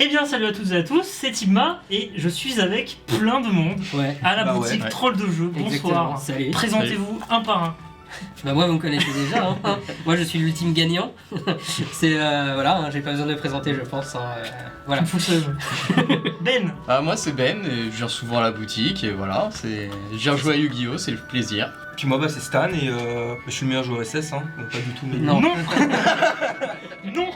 Eh bien salut à toutes et à tous, c'est Tigma et je suis avec plein de monde à la boutique Troll de jeu. Bonsoir, salut. Présentez-vous un par un. Bah moi vous me connaissez déjà, hein. Moi je suis l'ultime gagnant. C'est voilà, hein, j'ai pas besoin de me présenter je pense. Hein, voilà. Ben. Moi c'est Ben, et je viens souvent à la boutique et voilà, je viens jouer à Yu-Gi-Oh, c'est le plaisir. Puis moi c'est Stan et je suis le meilleur joueur SS, hein, donc pas du tout. Mais... Non. Non.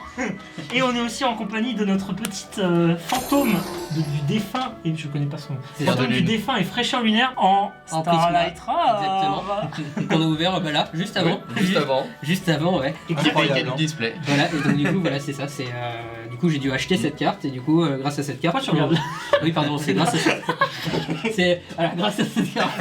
Et on est aussi en compagnie de notre petite fantôme du défunt, et je connais pas son nom. Fantôme du défunt et fraîcheur lunaire en Starlight Rave. Exactement. Qu'on a ouvert là, juste avant. Oui, juste avant, ouais. Et qui a du display. Voilà, et donc du coup voilà c'est ça, c'est du coup j'ai dû acheter cette carte et du coup grâce à cette carte. Pourquoi tu regardes ? Oui pardon, c'est grâce à cette c'est voilà, grâce à cette carte.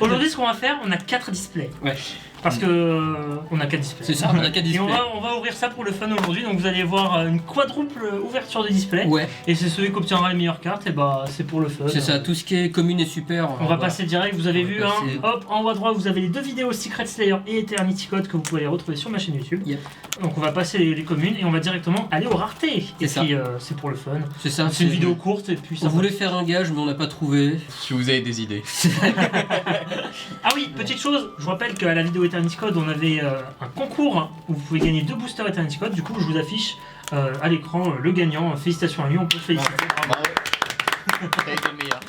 Aujourd'hui ce qu'on va faire, on a 4 displays. Ouais. Parce que on a 4 displays. C'est ça, on a 4 displays. Et on va ouvrir ça pour le fun aujourd'hui, donc vous allez voir une quadruple ouverture des displays. Ouais. Et c'est celui qui obtiendra les meilleures cartes, et bah c'est pour le fun. C'est ça, tout ce qui est commune et super. On va passer direct, vous avez vu, hop, en haut à droite vous avez les 2 vidéos Secret Slayer et Eternity Code que vous pouvez les retrouver sur ma chaîne YouTube. Yep. Donc on va passer les communes et on va directement aller aux raretés. Et puis c'est pour le fun. C'est ça. C'est une vidéo courte et puis ça. On voulait faire un gage mais on n'a pas trouvé. Si vous avez des idées. Ah oui, petite chose, je vous rappelle qu'à la vidéo Eternity Code on avait un concours où vous pouvez gagner 2 boosters Eternity Code. Du coup je vous affiche à l'écran le gagnant. Félicitations à lui, on peut le féliciter. Bravo. T'as été le meilleur.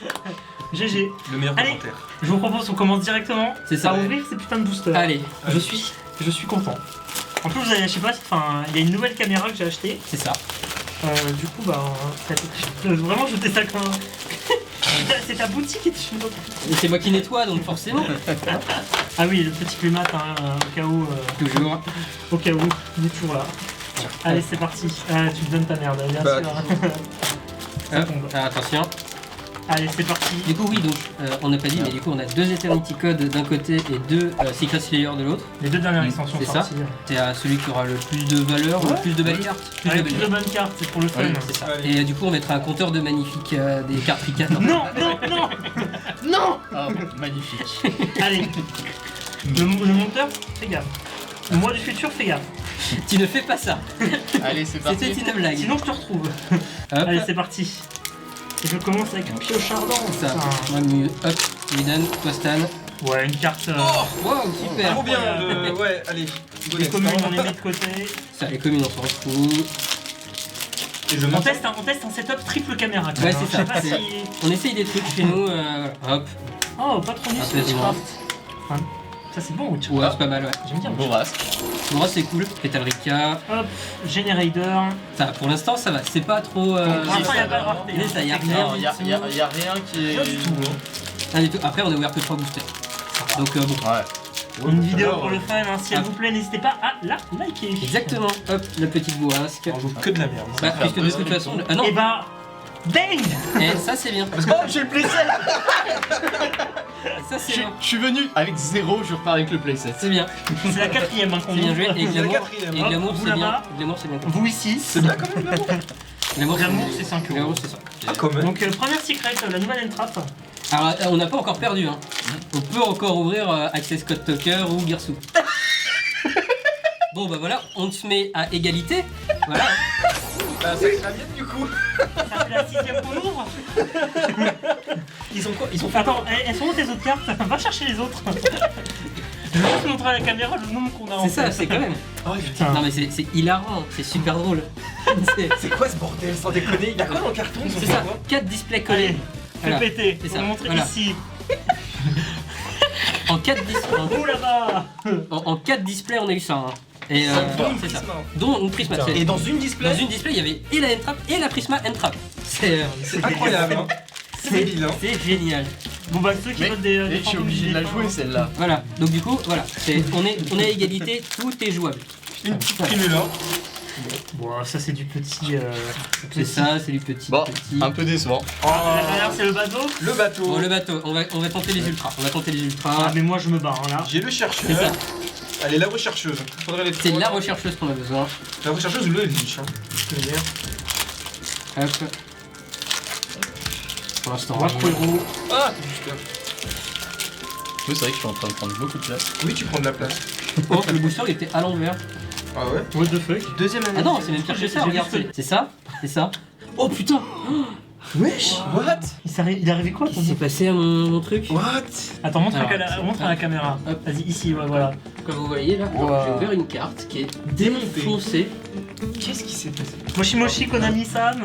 GG. Le meilleur commentaire. Je vous propose qu'on commence directement à ouvrir ces putains de boosters. Allez, je suis content. En plus vous avez, je sais pas, il y a une nouvelle caméra que j'ai achetée. C'est ça. Du coup bah vraiment je fais ça comme c'est ta boutique et tu... Et c'est moi qui nettoie donc forcément. Ah oui, le petit climat au cas où. Toujours. Au cas où, il est toujours là. Allez c'est parti. Tu me donnes ta merde, bien sûr. Ça tombe. Attention. Allez c'est parti. Du coup oui donc on n'a pas dit mais du coup on a 2 Eternity Code d'un côté et 2 Secret Slayer de l'autre. Les 2 dernières extensions c'est sorties. C'est celui qui aura le plus de valeur, le plus de belles cartes. Plus de bonnes cartes, c'est pour le fun. C'est ça. Et du coup on mettra un compteur de magnifiques des cartes ricanes. Non. Non. Oh, magnifique. Allez. Le monteur, fais gaffe. Le mois du futur, fais gaffe. Tu ne fais pas ça. Allez c'est parti. C'était une blague. Sinon je te retrouve. Allez c'est parti. Et je commence avec un pioche ardent. Ça. Moi hop, Eden, toi Stan. Ouais, une carte. Wow, super. Trop bien. Ouais, allez. Les communes on les met de côté. Ça, les communes on s'en fout. On teste un setup triple caméra. Ouais, c'est ça. Je sais pas si... On essaye des trucs chez nous. Hop. Oh, pas trop nul ce Witchcraft. Ça c'est bon Witchcraft. Ouais, c'est pas mal, ouais. J'aime bien. Bourrasque. Bourrasque c'est cool. Petalrica. Hop, Generator. Ça, pour l'instant ça va. C'est pas trop. Pour l'instant y'a pas de rareté. Mais ça, y a rien. Non, y a rien qui est. Rien du tout. Rien du tout. Après on a ouvert que 3 boosters. Donc bon. Ouais. Une vidéo pour le fun, hein. Si elle vous plaît, n'hésitez pas à la liker. Exactement. Hop, la petite bourrasque. On joue que de la merde. Bah, puisque de toute façon. Ah non. Et bah. Bang. Et ça c'est bien. Oh j'ai le playset. Ça c'est bien. Je suis venu avec 0, je repars avec le playset. C'est bien. C'est la 4ème qu'on C'est bien joué. Et la Glamour. quatrième. Et Glamour Vous c'est bien. là-bas. Glamour c'est bien. Vous ici. C'est bien quand même, Glamour. Glamour c'est 5 €. Glamour c'est ça. Ah, quand même. Donc première secret, la nouvelle entrap. Alors on n'a pas encore perdu hein. On peut encore ouvrir Access Code Talker ou Gearsou. Bon bah voilà, on se met à égalité. Voilà. Bah, ça c'est la mienne du coup. Ça fait la 6ème qu'on ouvre. Ils ont quoi? Ils ont fait. Attends, elles sont où tes autres cartes? Va chercher les autres. Je vais juste montrer à la caméra le nombre qu'on a en C'est ça, c'est quand même. Oh putain. Non mais c'est hilarant, c'est super drôle. C'est quoi ce bordel sans déconner? Il y a quoi dans le carton? C'est ça, 4 displays collés. Allez, Voilà. fais péter. C'est On ça, va montrer voilà. ici. En 4 displays. Oh là-bas. En 4 displays on a eu ça. Hein. Et c'est ça. Prisma. Dont une Prisma. Putain. Et dans une display? Dans une display il y avait et la N-Trap et la Prisma N-Trap. C'est incroyable. Hein. C'est débile. Hein. C'est génial. Bon bah ceux qui Mais veulent des je suis fantômes obligé du de la défunt. jouer celle-là. Voilà, donc du coup, voilà, on est à égalité, tout est jouable. Une petite primule. Bon ça c'est du petit... C'est ça, c'est du petit. Bon, petit. un peu décevant. La dernière c'est le bateau. Le bateau. Bon, le bateau, on va tenter les ultras. On va tenter les ultras. Ah mais moi je me barre là. J'ai le C'est chercheur. ça, Elle est la rechercheuse. Faudrait les c'est trois. la rechercheuse qu'on a besoin. La rechercheuse ou le lich. Hein. Je peux le dire. Hop. Pour l'instant, Moi Quero. Ah, putain. Oui, c'est vrai que je suis en train de prendre beaucoup de place. Oui, tu prends de la place. Oh, le booster il était à l'envers. Ah ouais. What the fuck? Deuxième année. Ah non, c'est même pire que ça, J'ai regarde, juste- c'est ça, c'est ça. Oh putain. Wesh. What? Il est arrivé quoi ton Qu'est-ce qui s'est passé à mon truc? What? Attends, montre, Alors, montre à la caméra. Hop. Vas-y, ici, ouais, voilà. Comme vous voyez là, Wow. j'ai ouvert une carte qui est Démontée. défoncée. Qu'est-ce qui s'est passé? Moshi Moshi Konami-san.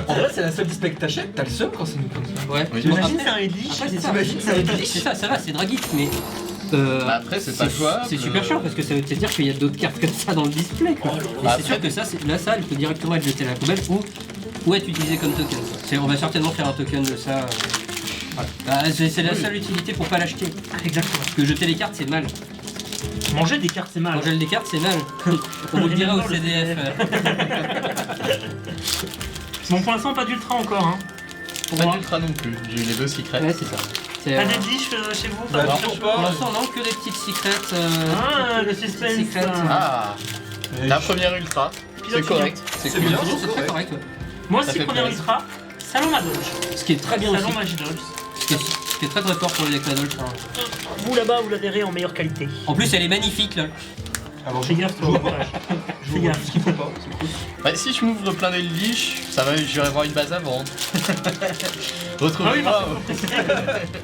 En vrai, c'est la seule display que t'achètes, t'as le seum quand c'est nous comme ça. Ouais. Oui. Bon, T'imagines, après- c'est un Edlich. après, c'est ça. T'imagines, c'est un glitch. C'est ça, va, c'est Dragit, mais. Bah après, c'est pas jouable. C'est super chiant parce que ça veut dire qu'il y a d'autres cartes comme ça dans le display. Quoi. Et Bah c'est sûr après- que ça, elle peut directement être jetée à la poubelle ou être utilisée comme token. Quoi. On va certainement faire un token de ça. Voilà. Bah, c'est la seule utilité pour pas l'acheter. Exactement. Parce que jeter les cartes, c'est mal. Manger des cartes, c'est mal. Manger des cartes, c'est mal. On vous le dira au CDF. Bon, pour l'instant, pas d'ultra encore. Hein. Pour Pas moi. d'ultra non plus. J'ai eu les deux secrets. Ouais, c'est ça. C'est, Pas d'Edlich chez vous? Bah, pas toujours de- pas. pour l'instant, non, que des petites secrets. Ah, le suspense. Secret. Ah, la première ultra. C'est Pilote correct. C'est cool. bien. C'est très correct. Ouais. Moi Ça aussi, fait première plaisir. ultra. Salon Madoge. Ce qui est très bien Salon aussi. Magidols. Ce qui est très très fort pour les decks Madol. Vous là-bas, vous la verrez en meilleure qualité. En plus, elle est magnifique là. Alors, Fais gaffe, toi. je Fais vois gaffe. ce qu'il faut pas, c'est cool. Bah, si je m'ouvre plein d'Eldlich, ça va, je vais avoir une base à vendre. Ah oui, Retrouvez-moi.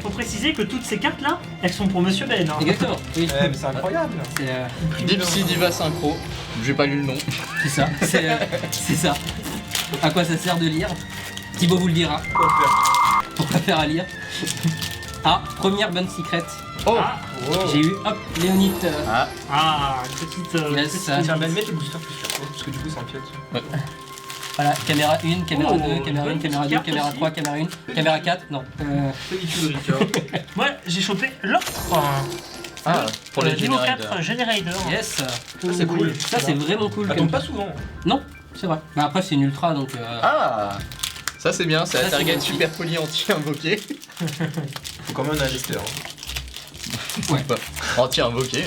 faut préciser que toutes ces cartes-là, elles sont pour Monsieur Ben. Hein. Exactement. Oui. Eh, mais c'est incroyable. C'est Deep Sea Diva Synchro. J'ai pas lu le nom. c'est ça. C'est ça. À quoi ça sert de lire? Thibaut vous le dira. Quoi faire? Pourquoi faire à lire? Ah, première bonne secret. Oh Ah, Wow. J'ai eu, hop, Léonite. Ah, une petite. Yes, petite- ça. Tiens, ben, mets tes boosters plus sur toi, parce que du coup, ça empiète. Voilà, caméra 1, caméra Oh, 2, caméra 1, bonne caméra 2, carte caméra aussi. 3, caméra 1, caméra 4. Non. Pellicule Ricard. Moi, j'ai chopé l'autre. ah, pour les niveau Generator. 4 Generator. Yes. Ça, c'est cool. Ça, c'est vraiment cool. Ça comme- tombe pas souvent. Non, c'est vrai. Bah après, c'est une ultra donc. Ah, ça c'est bien, c'est Ça, la c'est target bien. super poli anti-invoqué. Faut quand même un investir. Ouais. Anti-invoqué.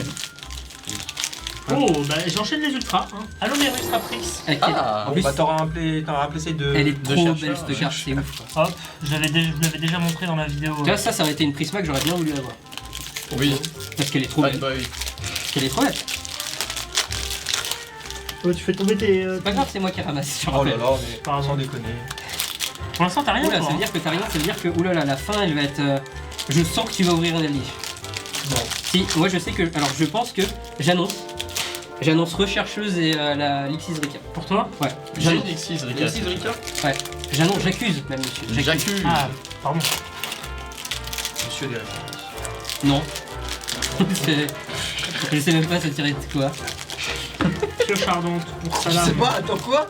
Oh, bah j'enchaîne les ultras. Hein. Allô, mes ultra prix. Ok. Ah, En plus, Bah, t'auras un play de. elle est de trop chercheur, belle cette carte, c'est ouf. Hop, je vous l'avais déjà montré dans la vidéo. Tu vois, ça aurait été une Prisma que j'aurais bien voulu avoir. Oui, Parce qu'elle est trop bad belle. boy. Parce qu'elle est trop belle. Oh, tu fais tomber tes. C'est pas grave, c'est moi qui ramasse. je Oh là rappelle. là, mais Pardon. sans déconner. Pour l'instant, t'as rien. Oula, toi, ça veut hein. dire que t'as rien, ça veut dire que oulala, la fin elle va être. Je sens que tu vas ouvrir un Eldlich. Non. Si, moi je sais que. Alors je pense que j'annonce Rechercheuse et la Lixis Rika. Pour toi. Ouais. J'ai J'annonce. une X6 Ici, Ricard. Ricard. Ouais. J'accuse même monsieur. J'accuse. Ah, pardon. Monsieur des Non. C'est- Je sais même pas ça tirait de quoi. Pioche ardente pour Je Salam. sais pas, attends quoi?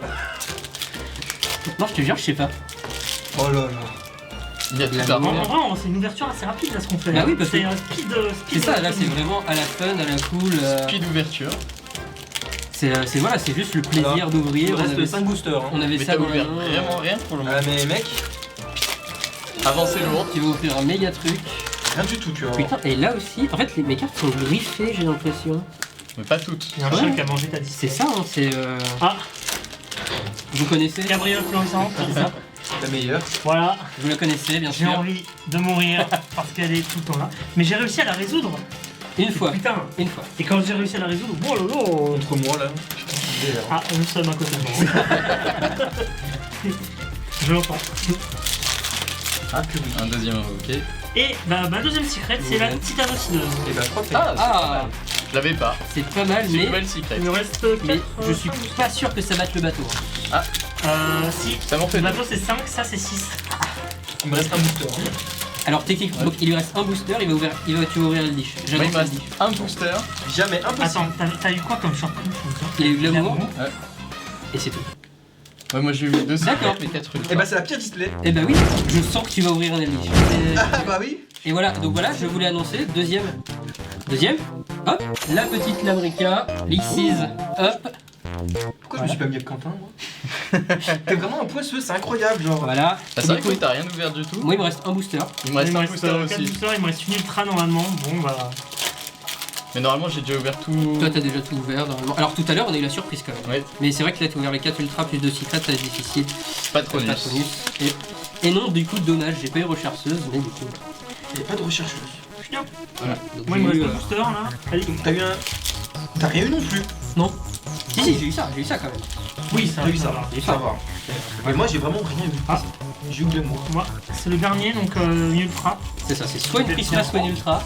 Non, je te jure, je sais pas. Oh là là. Il y a tout La à En voir. vrai, c'est une ouverture assez rapide là ce qu'on fait. Bah oui, parce que- c'est un speed. C'est ça, là c'est vraiment à la fun, à la cool. Speed d'ouverture. C'est voilà, c'est juste le plaisir Alors, d'ouvrir. Il On reste avait, 5 boosters. Hein. on avait Mais ça t'as dans la ouvert main. vraiment rien pour le moment. Ah, mais mec, Avancez lourd. Tu vas offrir un méga truc. rien du tout, tu vois. Putain, et là aussi, en fait, mes cartes sont griffées, j'ai l'impression. Mais pas toutes. Il y a un Ouais. chien qui a mangé ta C'est disque. ça, hein, c'est. Ah, Vous connaissez Gabrielle Florissante, c'est ça. La meilleure. Voilà, Vous la connaissez, bien j'ai sûr. envie de mourir parce qu'elle est tout le temps là. Mais j'ai réussi à la résoudre. Une fois, Putain. une fois. Et quand j'ai réussi à la résoudre, oh là là. Contre moi, là. Putain, Ah, nous sommes à côté de moi. Je l'entends. Un deuxième invoqué. Et bah, ma deuxième secret, c'est la Ouais. titanocineuse. Et bah, je crois que Ah, c'est pas Ah, mal. Je l'avais pas. c'est pas mal, C'est une mais. nouvelle secret. Il me reste Mais 4. je suis pas sûr que ça batte le bateau. Si. Ça m'en fait Le deux. bateau c'est 5, ça c'est 6. il me reste un booster. Alors techniquement, donc il lui reste un booster, tu vas ouvrir le dish. Moi, il J'annonce me le reste dish. un booster. Jamais impossible. Attends, t'as eu quoi comme surprise? Il a eu de l'amour, Ouais. et c'est tout. Ouais, moi j'ai eu deux secrets, D'accord. mais 4 Et bah, c'est la pire display. Et bah oui, je sens que tu vas ouvrir un dish. Ah, bah oui. Et voilà, donc voilà, je voulais annoncer, deuxième, hop, la petite Lamrica, Lixis, hop, Pourquoi je me suis pas mis avec Quentin, moi? T'es vraiment un poisseux, c'est incroyable, genre. voilà. Bah, c'est vrai que toi, t'as rien ouvert du tout. Moi il me reste un booster. Il me reste Il me un reste booster 4 aussi. boosters, il me reste une ultra normalement. Bon bah. Mais normalement, j'ai déjà ouvert tout. Toi t'as déjà tout ouvert normalement. Alors tout à l'heure on a eu la surprise quand même. Ouais, Mais c'est vrai que là t'as ouvert les 4 ultra plus 2 secrets, ça va être difficile. Patronus. Patronus. Et non, du coup dommage, j'ai pas eu rechercheuse, mais du coup. Il y a pas de rechercheuse. Putain. Voilà. Donc Moi il me j'ai reste eu, 2 boosters là. Allez. T'as eu un. T'as rien eu non plus. Non. Si, j'ai eu ça quand même. Oui, ça T'as eu ça. va. J'ai eu Ça ça. va. Et moi j'ai vraiment rien eu. Ah. J'ai eu le mot. Moi, c'est le dernier, donc Ultra. C'est ça, c'est soit une Prisma, soit une Ultra.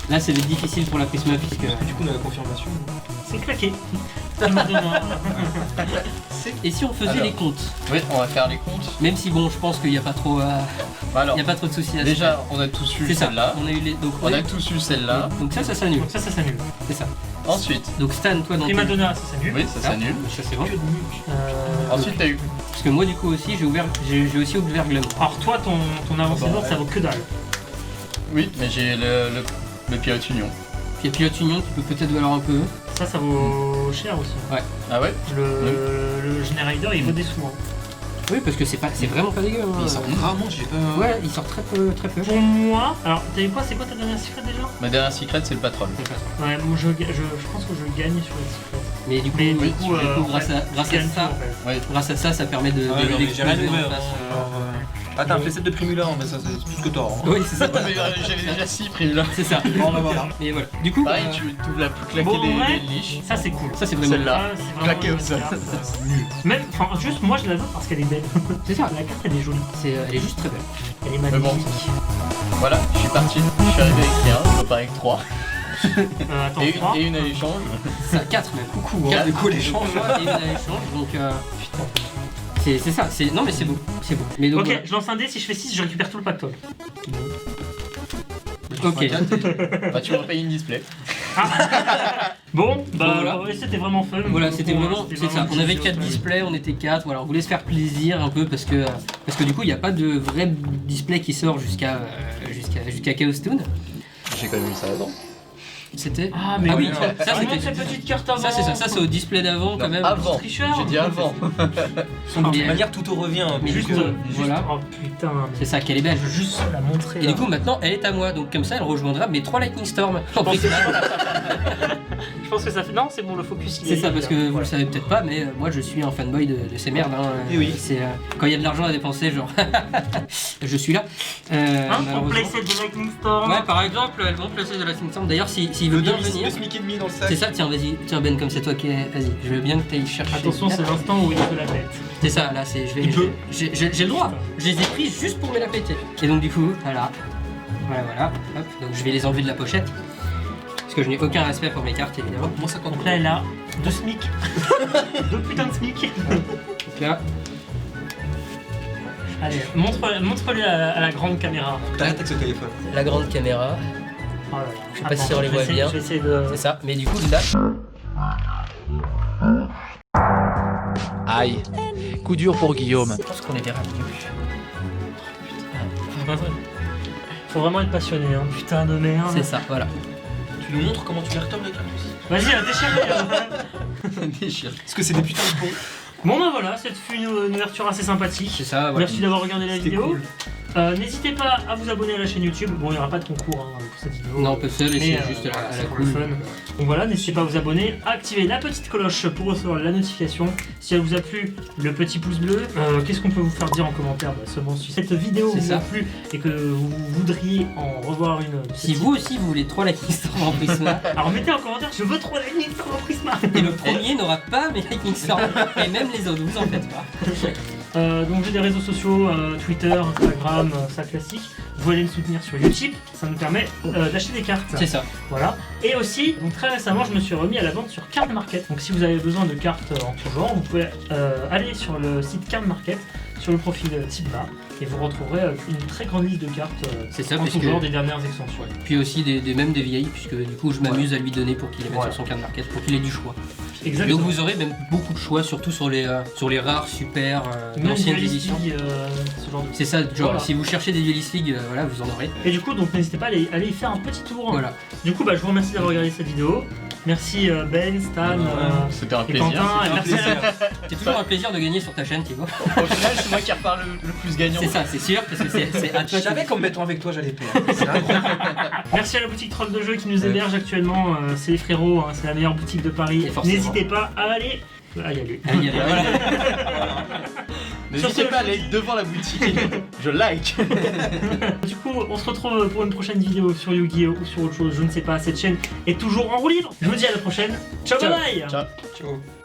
Là, c'est difficile pour la Prisma puisque. Du coup on a la confirmation. C'est claqué. Primadonna. Et si on faisait Alors. les comptes? Oui, on va faire les comptes. Même si bon, je pense qu'il n'y a pas trop, Alors, il y a pas trop de soucis à se faire. déjà, on a tous eu C'est ça. celle-là. On a eu les. Donc, On a tous eu celle-là. Donc ça s'annule. Donc ça s'annule. C'est ça. Ensuite, Donc Stan, toi dans tes- Primadonna, ça s'annule. oui, ça s'annule. Ça c'est bon. Ensuite, t'as eu. Parce que moi du coup aussi j'ai aussi ouvert Glamour. Alors toi, ton avancée d'ordre, ça vaut que dalle. Oui, mais j'ai le Pilote Union. Puis Pilote Union qui peut peut-être valoir un peu. Ça vaut cher aussi. Ah ouais? Le Generator, il vaut des sous. Hein. Oui parce que c'est vraiment pas dégueu. Hein. Ils sortent rarement, j'ai pas. Ouais, il sort très peu. Pour moi, alors t'as vu quoi? C'est quoi ta dernière secret déjà? Ma dernière secret, c'est le Patrol. Ouais, moi je pense que je gagne sur les secrets. Mais du coup, Mais oui, du coup, grâce à je gagne ça, tout, en fait. Oui. grâce à ça, ça permet de Ah ouais, non, mais j'ai rien d'exploser ouvert. en face. Ah t'as un playset de Primula, mais ça c'est tout ce que t'as. Hein. Oui, c'est ça. Ouais, mais j'avais déjà 6 primes là. C'est ça. Bon bah voilà. Et voilà. Du coup, Pareil, tu ouvres la plus claquée Bon, en vrai, des liches. ça c'est cool. ça c'est vraiment Celle-là. Ah, c'est vraiment Claqué une au sol. carte, Même, enfin, juste moi je la veux parce qu'elle est belle. C'est ça. La carte elle est jolie. Elle est juste très belle. Elle est Mais bon. magnifique. Voilà, je suis parti. Je suis arrivé avec rien, je repars avec 3. Attends, Et, 3. et une à l'échange. Ça 4 même. Coucou. Quatre, Hein. du coup l'échange et une à l'échange. Donc c'est ça. Non mais c'est beau. C'est beau. Mais donc Ok, voilà. je lance un dé, si je fais 6, je récupère tout le pactole. Ok. Bah, tu me repayes une display. Bon, bah Voilà. ouais, c'était vraiment fun. Voilà, Donc, c'était vraiment, c'était c'est ça. vraiment On avait plaisir, 4 ouais. displays, on était 4. Voilà, on voulait se faire plaisir un peu parce que du coup, il n'y a pas de vrai display qui sort jusqu'à Chaos Toon. J'ai quand même eu ça avant. C'était. Ah, mais oui, oui, ça montre c'était. cette petite carte avant. Ça c'est ça, ça c'est au display d'avant quand Non, même. avant. Tricheur. J'ai dit avant. De toute manière tout au revient. Mais Juste, du coup, juste, voilà. oh putain. C'est ça, qu'elle est belle. Je veux juste la montrer. Et là. du coup maintenant elle est à moi, donc comme ça elle rejoindra mes 3 Lightning Storm. je pense que ça fait. Non, c'est bon, le focus. il C'est est- ça, parce que vous le Voilà. savez peut-être pas, mais moi je suis un fanboy de ces merdes. Hein. Et oui. C'est quand il y a de l'argent à dépenser, genre je suis là. Hein, pour Malheureusement. placer de Lightning Storm. Ouais, par exemple, elles vont placer de la Lightning Storm. D'ailleurs, s'il veut bien venir. Le SMIC et demi dans le sac. C'est ça, tiens, vas-y, tiens Ben, comme c'est toi qui es. Vas-y, je veux bien que tu ailles chercher. Attention, c'est l'instant où il te la pète. C'est ça, là, c'est. Je vais. Il peut. J'ai le droit. Je les ai pris juste pour me la péter. Et donc, du coup, voilà. Voilà. Hop. Donc, je vais les enlever de la pochette. Parce que je n'ai aucun respect pour mes cartes, évidemment. Moi ça compte. Donc là, elle a 2 SMIC. 2 putains de SMIC. Donc là, Allez, montre-le à la grande caméra. T'arrêtes avec ce téléphone. la grande caméra. Oh là là. Je sais pas si on les voit bien. Je vais essayer de. C'est ça. Mais du coup, là. Aïe, coup dur pour Guillaume. Je pense qu'on les verra mieux. Faut vraiment être passionné, hein. Putain de merde. C'est ça, voilà. Tu nous montres comment tu les retournes les cartes aussi. Vas-y, déchire-les. Déchire. Parce que c'est des putains de cons. Bon bah voilà, cette fut une ouverture assez sympathique. C'est ça, voilà. Merci d'avoir regardé la C'était vidéo. cool. N'hésitez pas à vous abonner à la chaîne YouTube. Bon, il n'y aura pas de concours hein, pour cette vidéo. Non, on peut se laisser Mais, juste voilà, à c'est la pour le cool. fun. Donc voilà, n'hésitez pas à vous abonner, à activer la petite cloche pour recevoir la notification. Si elle vous a plu, le petit pouce bleu. Qu'est-ce qu'on peut vous faire dire en commentaire? Seulement si cette vidéo C'est vous ça. a plu et que vous voudriez en revoir une. de ce Si type. vous aussi vous voulez 3 Lightning Storm en Prisma, Alors mettez en commentaire, je veux trop Lightning Storm en Prisma. et le premier n'aura pas mes Lightning Storm, et même les autres, vous en faites pas. Donc j'ai des réseaux sociaux, Twitter, Instagram, ça classique. Vous allez me soutenir sur Utip, ça nous permet d'acheter des cartes. C'est ça. Voilà. Et aussi, donc très récemment, je me suis remis à la vente sur Card Market. Donc si vous avez besoin de cartes en tout genre, vous pouvez aller sur le site Card Market, sur le profil type bas, et vous retrouverez une très grande liste de cartes C'est ça, en parce tout que- genre des dernières extensions. Puis aussi même des vieilles, puisque du coup je m'amuse à lui donner pour qu'il les mette Voilà. sur son card market, pour qu'il ait du choix. Exactement. Donc vous aurez même beaucoup de choix, surtout sur les rares, super, Même anciennes Duelist éditions. League, ce genre de. C'est ça, genre Voilà. si vous cherchez des Duelist League, voilà, vous en aurez. Et du coup, donc n'hésitez pas à aller y faire un petit tour. Voilà. Du coup, bah, je vous remercie d'avoir regardé cette vidéo. Merci Ben, Stan C'était un et plaisir. Quentin. Et Un merci à plaisir. C'est toujours un plaisir de gagner sur ta chaîne, Thibaut. Au final, c'est moi qui repars le plus gagnant. C'est ça, c'est sûr, parce que c'est à Je toi. savais qu'en me mettant avec toi j'allais perdre. C'est incroyable. Merci à la boutique Troll de Jeux qui nous héberge actuellement. C'est les frérots, hein, c'est la meilleure boutique de Paris. Et forcément. N'hésitez pas à aller. Ah, y aller. Allez, allez, voilà. N'hésitez pas à aller devant la boutique. Je like. Du coup, on se retrouve pour une prochaine vidéo sur Yu-Gi-Oh! Ou sur autre chose, je ne sais pas. Cette chaîne est toujours en roue libre. Je vous dis à la prochaine. Ciao, bye bye. Ciao. Ciao.